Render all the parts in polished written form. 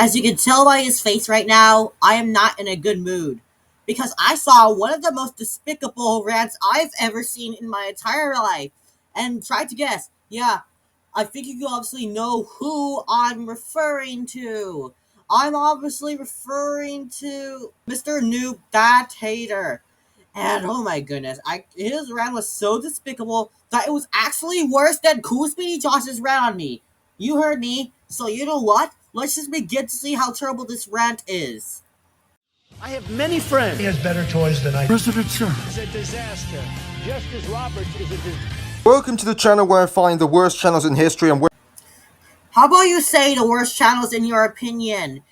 As you can tell by his face right now, I am not in a good mood. Because I saw one of the most despicable rants I've ever seen in my entire life. And try to guess. Yeah, I think you obviously know who I'm referring to. I'm obviously referring to Mr. Noob Dat Hater. And oh my goodness, his rant was so despicable that it was actually worse than Cool Speedy Josh's rant on me. You heard me, so you know what? Let's just begin to see how terrible this rant is. I have many friends. He has better toys than I do. President Trump It's a disaster. Justice Roberts is a disaster. Welcome to the channel where I find the worst channels in history and where How about you say the worst channels in your opinion?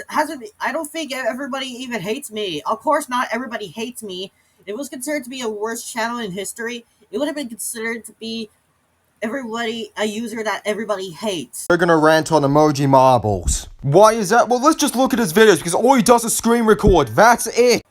I don't think everybody even hates me. Of course not everybody hates me. If it was considered to be a worst channel in history, it would have been considered to be a user that everybody hates. we're gonna rant on emoji marbles. Why is that? Well, let's just look at his videos because all he does is screen record. That's it.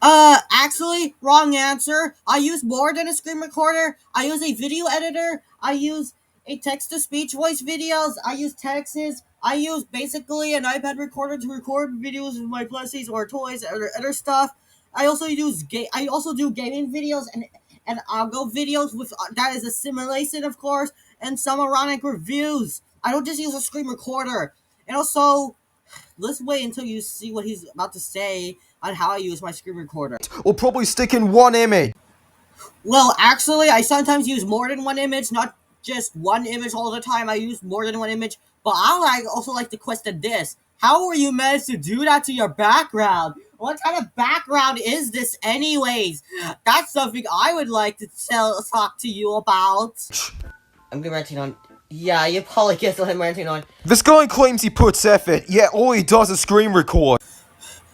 Actually, wrong answer. I use more than a screen recorder. I use a video editor. I use a text-to-speech voice videos. I use texts. I use basically an iPad recorder to record videos of my plushies or toys or other stuff. I also do gaming videos and audio videos with that is a simulation, of course, and some ironic reviews. I don't just use a screen recorder. And also, let's wait until you see what he's about to say on how I use my screen recorder. We'll probably stick in one image. Well, actually, I sometimes use more than one image, not just one image all the time. I use more than one image, but also like to question this. How were you managed to do that to your background? What kind of background is this anyways? That's something I would like to talk to you about. I'm ranting on... Yeah, you probably guessed what I'm ranting on. This guy claims he puts effort, yet all he does is screen record.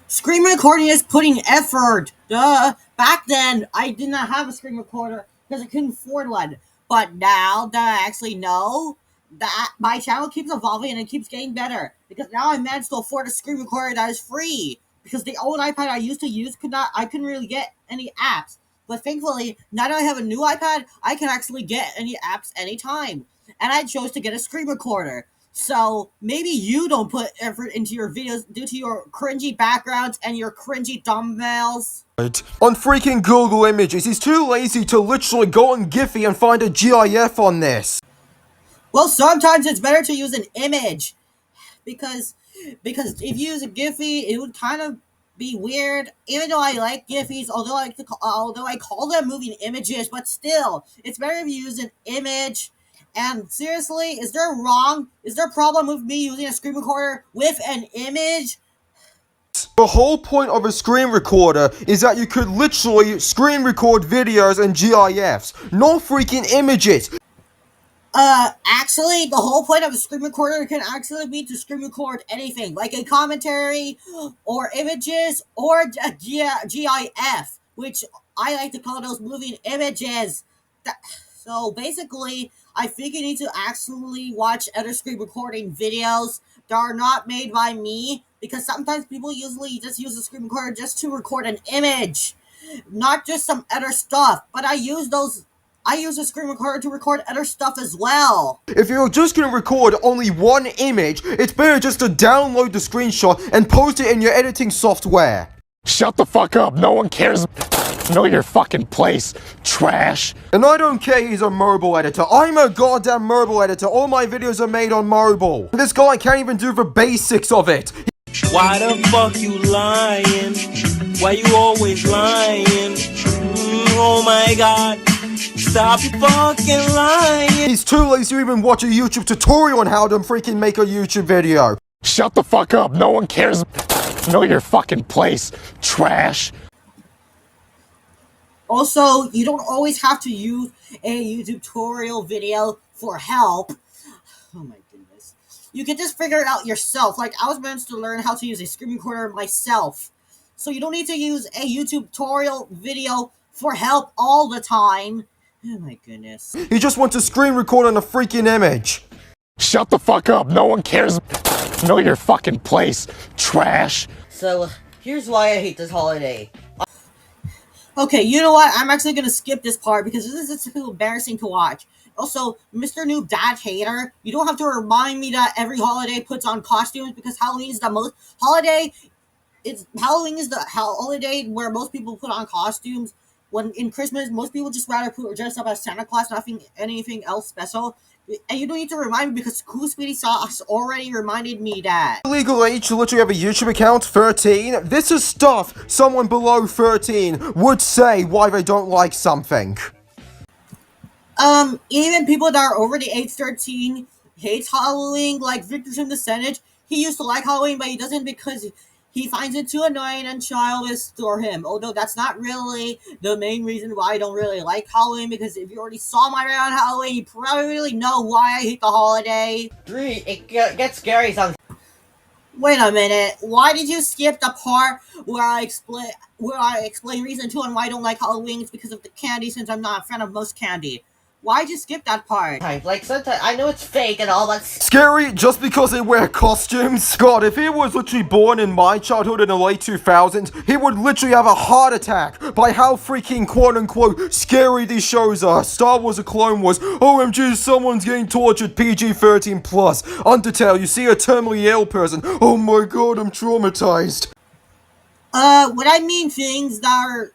Screen recording is putting effort. Duh. Back then, I did not have a screen recorder because I couldn't afford one. But now that I actually know, that my channel keeps evolving and it keeps getting better. Because now I managed to afford a screen recorder that is free. Because the old iPad I used to use I couldn't really get any apps. But thankfully, now that I have a new iPad, I can actually get any apps anytime. And I chose to get a screen recorder. So, maybe you don't put effort into your videos due to your cringy backgrounds and your cringy thumbnails. On freaking Google Images, he's too lazy to literally go on Giphy and find a GIF on this. Well, sometimes it's better to use an image. Because if you use a Giphy, it would kind of be weird. Even though I like Giphies, although I call them moving images, but still, it's better if you use an image. And seriously, is there a problem with me using a screen recorder with an image? The whole point of a screen recorder is that you could literally screen record videos and GIFs, no freaking images. Actually, the whole point of a screen recorder can actually be to screen record anything, like a commentary, or images, or a GIF, which I like to call those moving images. So basically, I think you need to actually watch other screen recording videos that are not made by me, because sometimes people usually just use a screen recorder just to record an image, not just some other stuff. But I use a screen recorder to record other stuff as well. If you're just gonna record only one image, it's better just to download the screenshot and post it in your editing software. Shut the fuck up. No one cares. Know your fucking place, trash. And I don't care he's a mobile editor. I'm a goddamn mobile editor. All my videos are made on mobile. This guy can't even do the basics of it. Why the fuck you lying? Why you always lying? Oh my god. Stop fucking lying. He's too lazy to even watch a YouTube tutorial on how to freaking make a YouTube video. Shut the fuck up. No one cares. Know your fucking place, trash. Also, you don't always have to use a YouTube tutorial video for help. Oh my goodness. You can just figure it out yourself. Like, I was meant to learn how to use a screen recorder myself. So you don't need to use a YouTube tutorial video for help all the time. Oh my goodness. He just wants to screen record on a freaking image. Shut the fuck up. No one cares. Know your fucking place, trash. So, here's why I hate this holiday. Okay, you know what? I'm actually gonna skip this part because this is too embarrassing to watch. Also, Mr. Noob Dat Hater, you don't have to remind me that every holiday puts on costumes because Halloween is the most holiday. Halloween is the holiday where most people put on costumes. When in Christmas, most people just rather dress up as Santa Claus, nothing anything else special. And you don't need to remind me because Cool Speedy Sauce already reminded me that. Legal age to literally have a YouTube account, 13. This is stuff someone below 13 would say why they don't like something. Even people that are over the age 13 hates Halloween, like Victor's from the Senate. He used to like Halloween, but he doesn't because he finds it too annoying and childish for him. Although that's not really the main reason why I don't really like Halloween, because if you already saw my rant on Halloween, you probably really know why I hate the holiday. It gets scary sometimes. Wait a minute. Why did you skip the part where I explain reason 2 and why I don't like Halloween? It's because of the candy, since I'm not a fan of most candy. Why'd you skip that part? Like, sometimes, I know it's fake and all, but... Scary just because they wear costumes? God, if he was literally born in my childhood in the late 2000s, he would literally have a heart attack by how freaking quote-unquote scary these shows are. Star Wars: The Clone Wars, OMG, someone's getting tortured, PG-13 plus. Undertale, you see a terminally ill person, oh my god, I'm traumatized. When I mean things that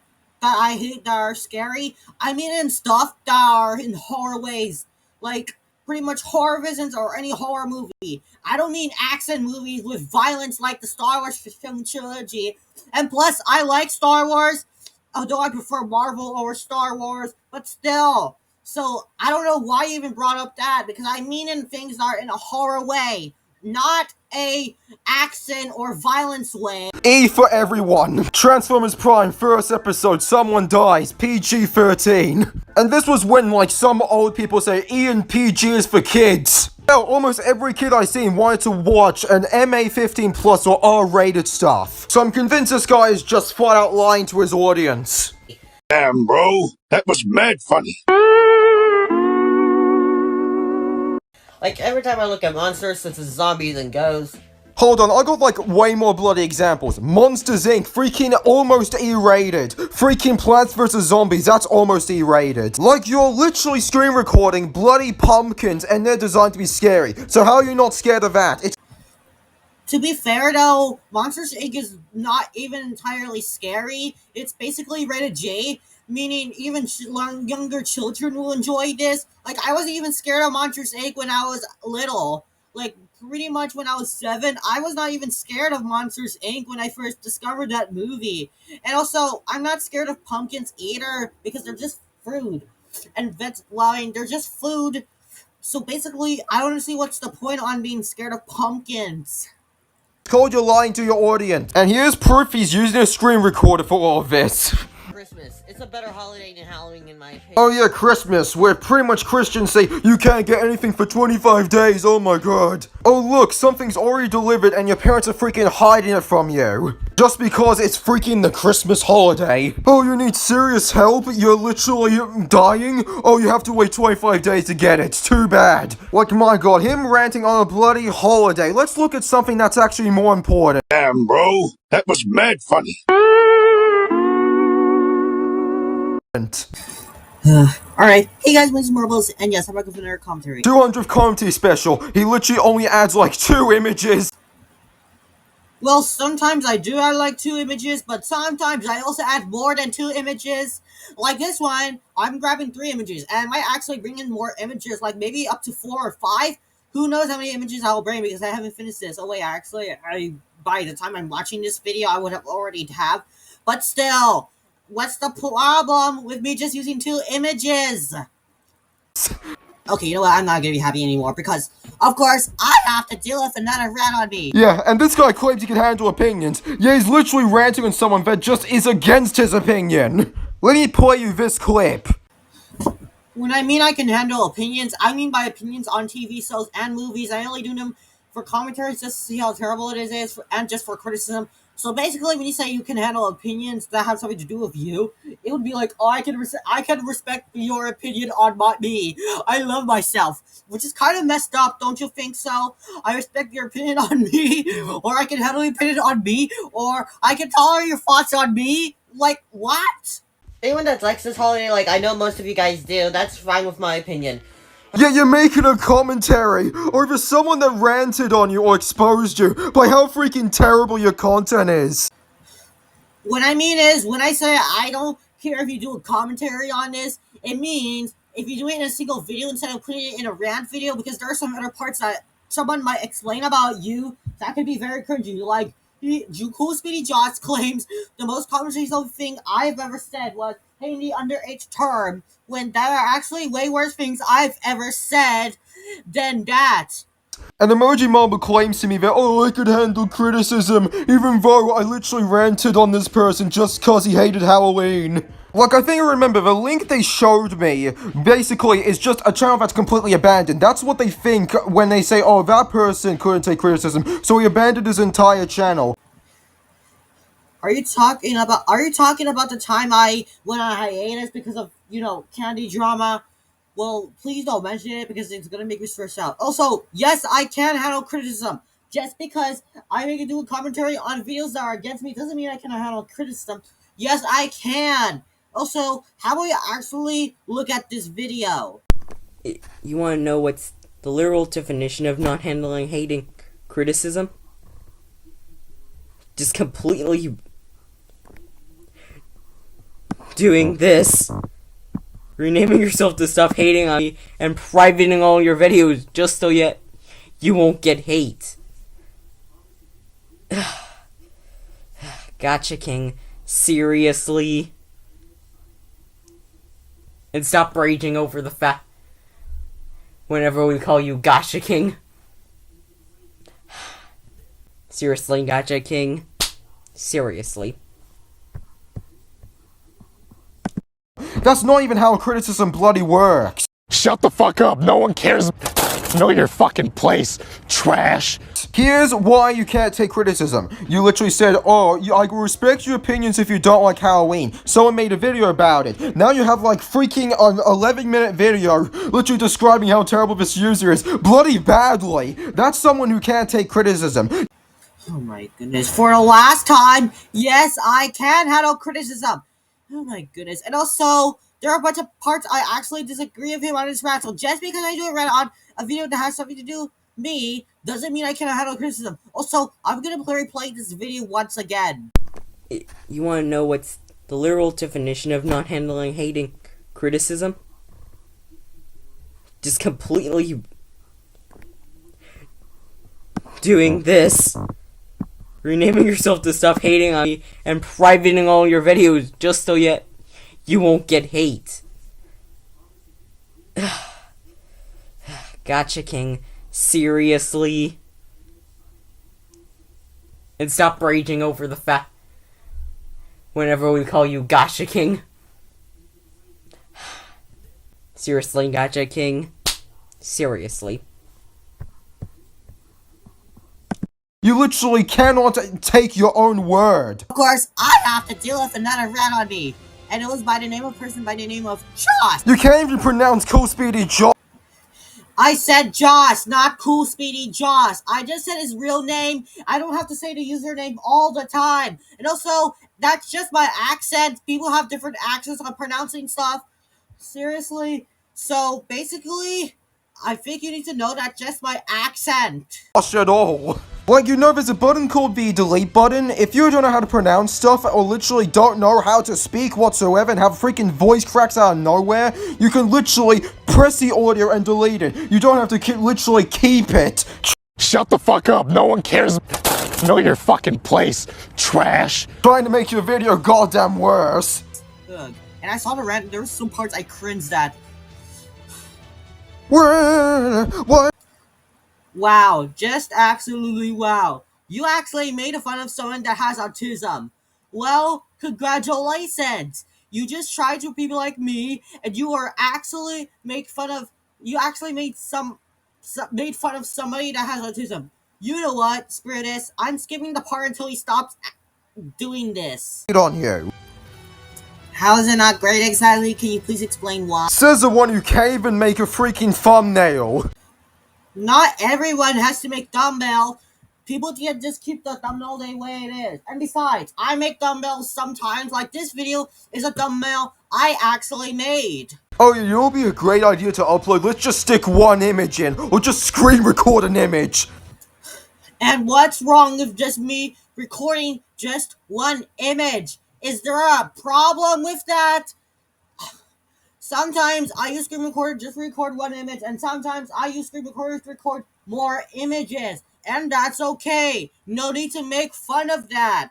I hate that are scary, I mean in stuff that are in horror ways. Like, pretty much horror visions or any horror movie. I don't mean action movies with violence like the Star Wars film trilogy. And plus, I like Star Wars, although I prefer Marvel over Star Wars, but still. So, I don't know why you even brought up that, because I mean in things that are in a horror way, not a action or violence way. E for everyone. Transformers Prime, first episode, someone dies, PG-13. And this was when, like, some old people say E and PG is for kids. Hell, almost every kid I seen wanted to watch an MA-15 plus or R-rated stuff. So I'm convinced this guy is just flat out lying to his audience. Damn, bro. That was mad funny. Like, every time I look at monsters, since it's zombies and ghosts... Hold on, I got like way more bloody examples. Monsters Inc. freaking almost E-rated. Freaking Plants vs. Zombies, that's almost E-rated. Like, you're literally screen recording bloody pumpkins and they're designed to be scary. So how are you not scared of that? To be fair though, Monsters Inc. is not even entirely scary. It's basically rated J, meaning even younger children will enjoy this. Like, I wasn't even scared of Monsters Inc. when I was little. Like, pretty much when I was 7, I was not even scared of Monsters Inc. when I first discovered that movie. And also, I'm not scared of pumpkins either, because they're just food. And they're just food. So basically, I don't see what's the point on being scared of pumpkins. Called you're lying to your audience. And here's proof he's using a screen recorder for all of this. Christmas. It's a better holiday than Halloween in my opinion. Oh yeah, Christmas, where pretty much Christians say you can't get anything for 25 days, oh my god. Oh look, something's already delivered and your parents are freaking hiding it from you. Just because it's freaking the Christmas holiday. Oh, you need serious help? You're literally dying? Oh, you have to wait 25 days to get it. Too bad. Like, my god, him ranting on a bloody holiday. Let's look at something that's actually more important. Damn, bro. That was mad funny. Alright, hey guys, my name is Marbles, and yes, I'm back with another commentary. 200th commentary special. He literally only adds like 2 images. Well, sometimes I do add like 2 images, but sometimes I also add more than 2 images. Like this one, I'm grabbing 3 images, and I might actually bring in more images, like maybe up to 4 or 5. Who knows how many images I'll bring, because I haven't finished this. Oh wait, actually, by the time I'm watching this video, I would have already have. But still, what's the problem with me just using 2 images? Okay, you know what? I'm not gonna be happy anymore because, of course, I have to deal with another rant on me. Yeah, and this guy claims he can handle opinions. Yeah, he's literally ranting on someone that just is against his opinion. Let me play you this clip. When I mean I can handle opinions, I mean by opinions on TV shows and movies. I only do them for commentaries just to see how terrible it is and just for criticism. So basically, when you say you can handle opinions that have something to do with you, it would be like, oh, I can respect your opinion on me. I love myself, which is kind of messed up, don't you think so? I respect your opinion on me, or I can handle your opinion on me, or I can tolerate your thoughts on me. Like, what? Anyone that likes this holiday, like I know most of you guys do, that's fine with my opinion. Yeah, you're making a commentary over someone that ranted on you or exposed you by how freaking terrible your content is. What I mean is, when I say I don't care if you do a commentary on this, it means if you do it in a single video instead of putting it in a rant video, because there are some other parts that someone might explain about you that could be very cringy. Like, Cool Speedy Josh claims the most controversial thing I've ever said was hating the underage term, when there are actually way worse things I've ever said than that. And Emoji Mama claims to me that, oh, I could handle criticism, even though I literally ranted on this person just cause he hated Halloween. Like, I think I remember, the link they showed me, basically, is just a channel that's completely abandoned. That's what they think when they say, oh, that person couldn't take criticism, so he abandoned his entire channel. Are you talking about the time I went on hiatus because of, candy drama? Well, please don't mention it because it's gonna make me stress out. Also, yes, I can handle criticism. Just because I make do a commentary on videos that are against me doesn't mean I cannot handle criticism. Yes, I can. Also, how will you actually look at this video? You want to know what's the literal definition of not handling hating criticism? Just completely doing this. Renaming yourself to stop hating on me and privating all your videos just so yet you won't get hate. Gotcha, King. Seriously? And stop raging over the fact whenever we call you Gotcha King. Seriously, Gotcha King? Seriously. That's not even how criticism bloody works. Shut the fuck up. No one cares. Know your fucking place, trash. Here's why you can't take criticism. You literally said, oh, I respect your opinions if you don't like Halloween. Someone made a video about it. Now you have like freaking an 11-minute video literally describing how terrible this user is bloody badly. That's someone who can't take criticism. Oh my goodness. For the last time, yes, I can handle criticism. Oh my goodness. And also, there are a bunch of parts I actually disagree with him on his rant. So just because I do a rant on a video that has something to do with me doesn't mean I cannot handle criticism. Also, I'm gonna replay this video once again. You want to know what's the literal definition of not handling hating criticism? Just completely doing this. Renaming yourself to stop hating on me and privating all your videos just so yet you won't get hate. Gotcha, King. Seriously? And stop raging over the fact whenever we call you Gotcha King. Seriously, Gotcha King? Seriously. You literally cannot take your own word. Of course, I have to deal with another rant on me. And it was by the name of a person by the name of Josh. You can't even pronounce Cool Speedy Josh. I said Josh, not Cool Speedy Josh. I just said his real name. I don't have to say the username all the time. And also, that's just my accent. People have different accents on pronouncing stuff. Seriously. So, basically, I think you need to know that's just my accent. At all. Like, there's a button called the delete button. If you don't know how to pronounce stuff or literally don't know how to speak whatsoever and have freaking voice cracks out of nowhere, you can literally press the audio and delete it. You don't have to literally keep it. Shut the fuck up. No one cares. Know your fucking place, trash. Trying to make your video goddamn worse. Ugh. And I saw the rant, there were some parts I cringed at. What? Wow, just absolutely wow. You actually made fun of someone that has autism. Well, congratulations. You just tried to people like me, and you are actually made fun of somebody that has autism. You know what, screw this. I'm skipping the part until he stops doing this. Get on you. How is it not great exactly? Can you please explain why? Says the one who can't even make a freaking thumbnail. Not everyone has to make thumbnail. People can just keep the thumbnail the way it is. And besides, I make thumbnails sometimes. Like this video is a thumbnail I actually made. Oh, you know, it'll be a great idea to upload. Let's just stick one image in, or just screen record an image. And what's wrong with just me recording just one image? Is there a problem with that? Sometimes I use screen recorder just to record one image, and sometimes I use screen recorders to record more images. And that's okay. No need to make fun of that.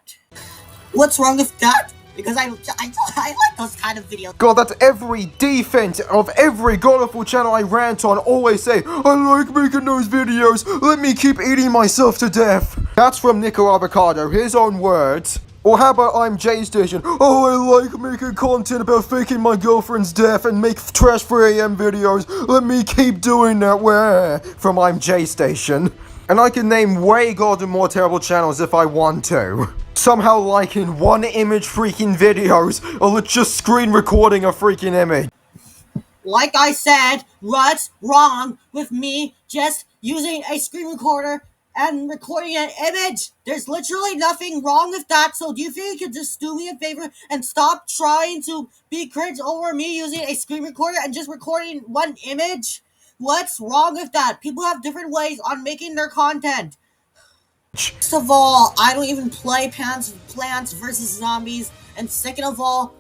What's wrong with that? Because I like those kind of videos. God, that's every defense of every godawful channel I rant on always say, I like making those videos, let me keep eating myself to death. That's from Nico Avocado, his own words. Or how about I'm J Station, oh I like making content about faking my girlfriend's death and make trash 3am videos, let me keep doing that, where? From I'm J Station. And I can name way god and more terrible channels if I want to. Somehow liking one image freaking videos, or let's just screen recording a freaking image. Like I said, what's wrong with me just using a screen recorder and recording an image? There's literally nothing wrong with that, so do you think you could just do me a favor and stop trying to be cringe over me using a screen recorder and just recording one image? What's wrong with that? People have different ways on making their content. First of all, I don't even play Plants vs. Zombies, and second of all,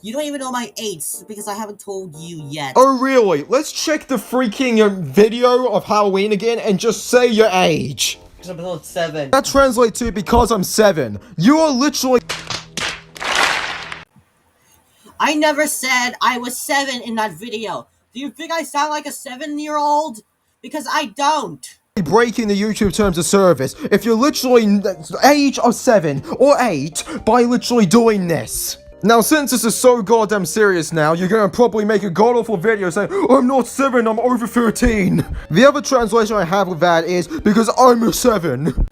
you don't even know my age because I haven't told you yet. Oh really? Let's check the freaking video of Halloween again and just say your age. Episode 7. That translates to because I'm 7. You are literally... I never said I was 7 in that video. Do you think I sound like a 7-year-old? Because I don't. breaking the YouTube terms of service if you're literally age of 7 or 8 by literally doing this. Now, since this is so goddamn serious now, you're gonna probably make a god-awful video saying, I'm not 7, I'm over 13. The other translation I have with that is, because I'm a 7.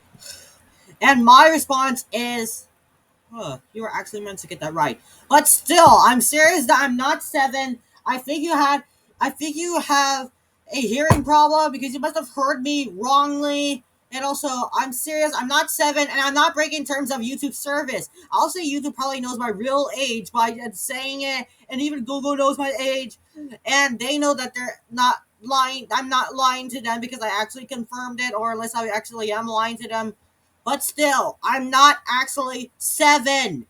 And my response is, you were actually meant to get that right. But still, I'm serious that I'm not 7. I think you have a hearing problem because you must have heard me wrongly. And also, I'm serious, I'm not 7, and I'm not breaking terms of YouTube service. I'll say YouTube probably knows my real age by saying it, and even Google knows my age, and they know that they're not lying. I'm not lying to them because I actually confirmed it, or unless I actually am lying to them. But still, I'm not actually 7.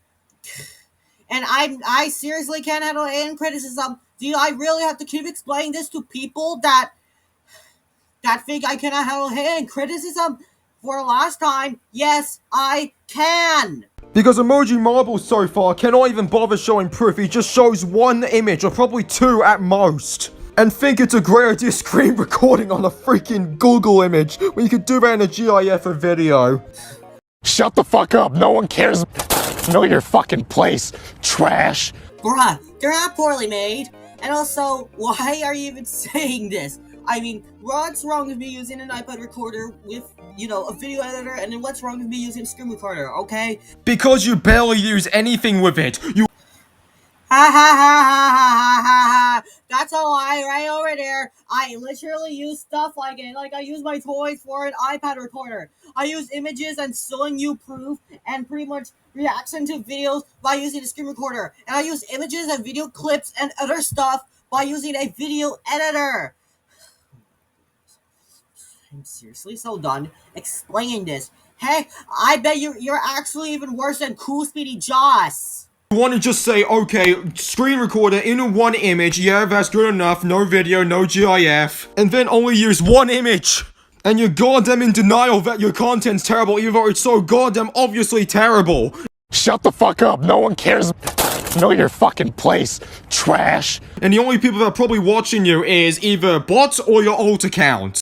And I seriously can't handle any criticism. Do I really have to keep explaining this to people that think I cannot handle hate and criticism for the last time? Yes, I can. Because Emoji Marble so far cannot even bother showing proof. He just shows one image, or probably 2 at most. And think it's a great idea screen recording on a freaking Google image when you could do that in a GIF or video. Shut the fuck up. No one cares. Know your fucking place, trash. Bruh, they're not poorly made. And also, why are you even saying this? I mean, what's wrong with me using an iPad recorder with, a video editor, and then what's wrong with me using a screen recorder, okay? Because you barely use anything with it. You Ha ha ha ha ha ha ha. That's a lie right over there. I literally use stuff like it. Like, I use my toys for an iPad recorder. I use images and showing you proof and pretty much reaction to videos by using a screen recorder. And I use images and video clips and other stuff by using a video editor. I'm seriously so done explaining this. Hey, I bet you're actually even worse than Cool Speedy Joss. want to just say, okay, screen recorder in one image, yeah, that's good enough, no video, no GIF, and then only use one image. And you're goddamn in denial that your content's terrible, even though it's so goddamn obviously terrible. Shut the fuck up. No one cares. Know your fucking place, trash. And the only people that are probably watching you is either bots or your alt account.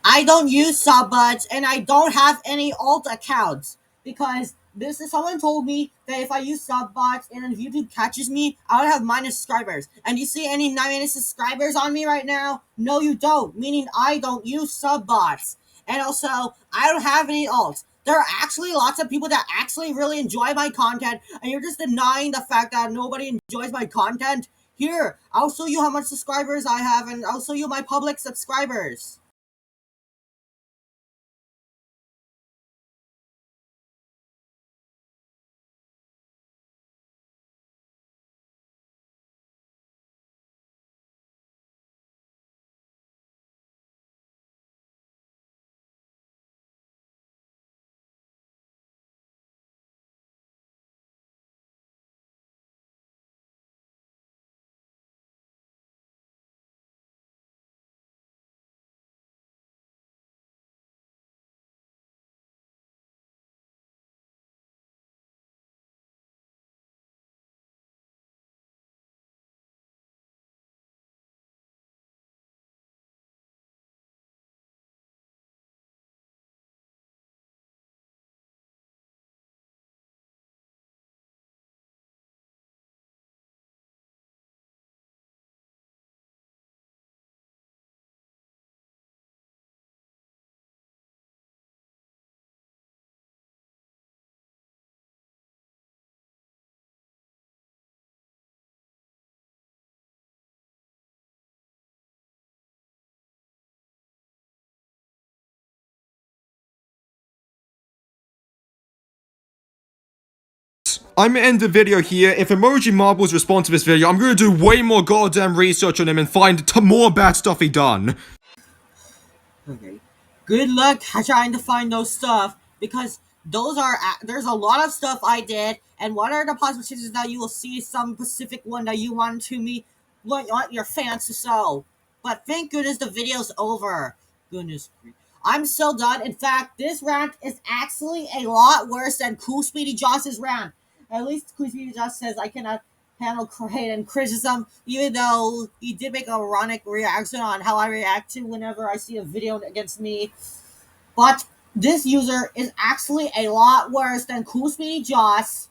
I don't use subbuds, and I don't have any alt accounts, because someone told me that if I use subbots and if YouTube catches me, I would have -, subscribers. And you see any -, subscribers on me right now? No, you don't, meaning I don't use subbots. And also, I don't have any alts. There are actually lots of people that actually really enjoy my content, and you're just denying the fact that nobody enjoys my content. Here, I'll show you how much subscribers I have, and I'll show you my public subscribers. I'm gonna end the video here. If Emoji Marbles respond to this video, I'm gonna do way more goddamn research on him and find more bad stuff he done. Okay. Good luck trying to find those stuff, because there's a lot of stuff I did, and what are the possibilities that you will see some specific one that you want your fans to show. But thank goodness the video's over. Goodness. I'm so done. In fact, this rant is actually a lot worse than Cool Speedy Josh's rant. At least Cool Speedy Josh says I cannot handle hate and criticism, even though he did make an ironic reaction on how I react to whenever I see a video against me. But this user is actually a lot worse than Cool Speedy Josh,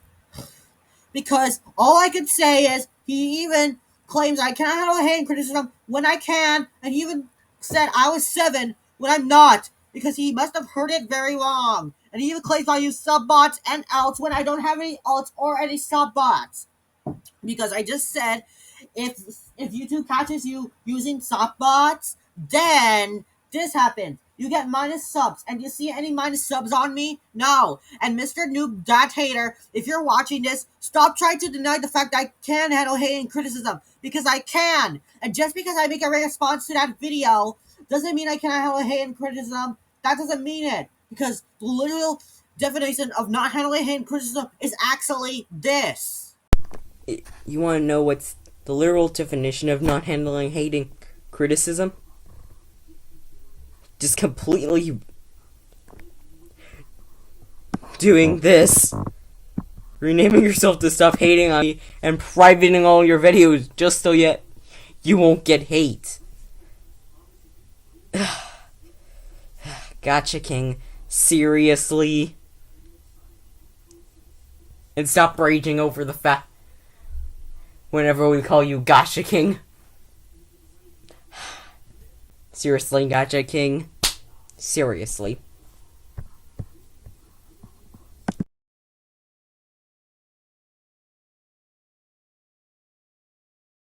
because all I could say is he even claims I cannot handle hate and criticism when I can, and he even said I was 7 when I'm not, because he must have heard it very wrong. And he even claims I use sub bots and alts when I don't have any alts or any sub bots. Because I just said, if YouTube catches you using sub bots, then this happens. You get minus subs. And do you see any minus subs on me? No. And Mr. Noob Dat Hater, if you're watching this, stop trying to deny the fact that I can handle hate and criticism. Because I can. And just because I make a response to that video doesn't mean I cannot handle hate and criticism. That doesn't mean it. Because the literal definition of not handling hate and criticism is actually this. You want to know what's the literal definition of not handling hating criticism? Just completely doing this, renaming yourself to stop hating on me, and privating all your videos just so yet you won't get hate. Gotcha, King. Seriously? And stop raging over the fact whenever we call you Gotcha King. Seriously, Gotcha King. Seriously.